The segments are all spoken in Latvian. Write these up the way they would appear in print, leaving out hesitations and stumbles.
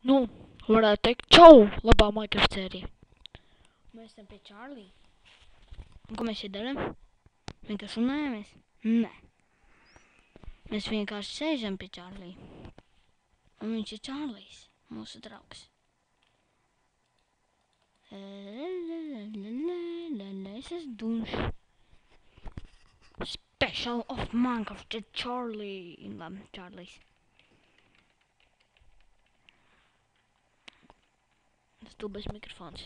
Nu, varētu teikt, čau, labā Minecraft sērija. Mēs esam pie Čārlī. Un ko mēs šeit darām? Vienkārši runājamies? Nē. Mēs vienkārši sēžam pie Čārlī. Un viņš ir Čārlijs, mūsu draugs. Es esmu Dunš. Special of Minecraft ir Čārlī. Labi, Čārlijs. Stulbais mikrofons.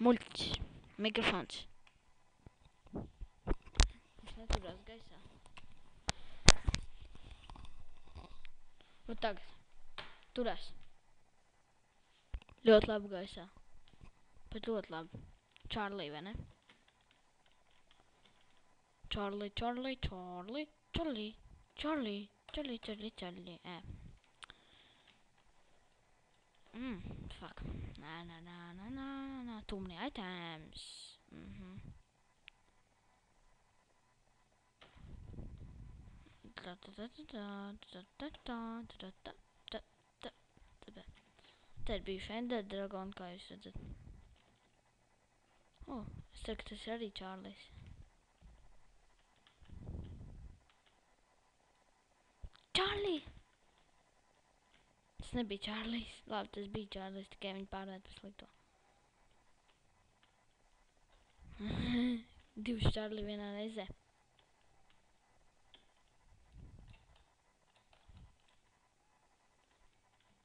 Muļķis. Mikrofons. Viņš neturās gaisā. Nu tagad. Turās. Ļoti labi gaisā. Bet ļoti labi. Čārlī, vai ne? Čārlī, Čārlī, Čārlī, Čārlī, Čārlī, Čārlī, Čārlī, Čārlī, fuck. Nā, too many items. Te ir bijuši Ender Dragon, kā jūs redzat. Es ceru, ka tas ir arī Čārlijs. Čārlī! Tas nebija Čārlijs. Labi, tas bija Čārlijs, tikai viņi pārvērt par slikto. Divas Čārlī vienā reizē.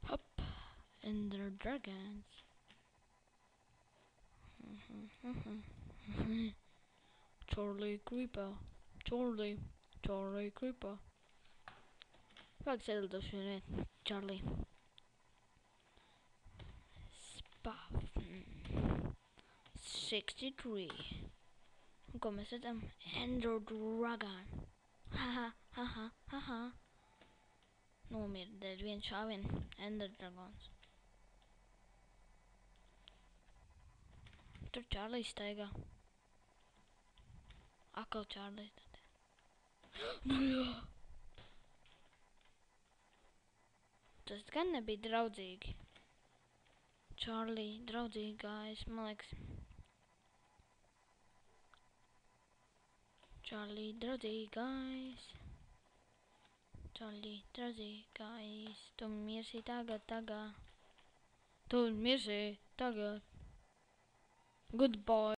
Hop! Ender Dragons. Čārlī Creeper. Čārlī Creeper. Vajag sēdildošu vien vien. Čārlī. Spaff. 63. Un ko mēs redzam? Ender Dragon. Haha. Nomira dēļ vien šāvien. Ender Dragons. Tur Čārlijs staigā. Akal Čārlijs. Nu jā. Tas gan nebija draudzīgi. Čārlī, draudzīgais, man liekas. Čārlī, draudzīgais. Čārlī, draudzīgais. Tu mirsi tagad. Tu mirsi tagad. Goodbye.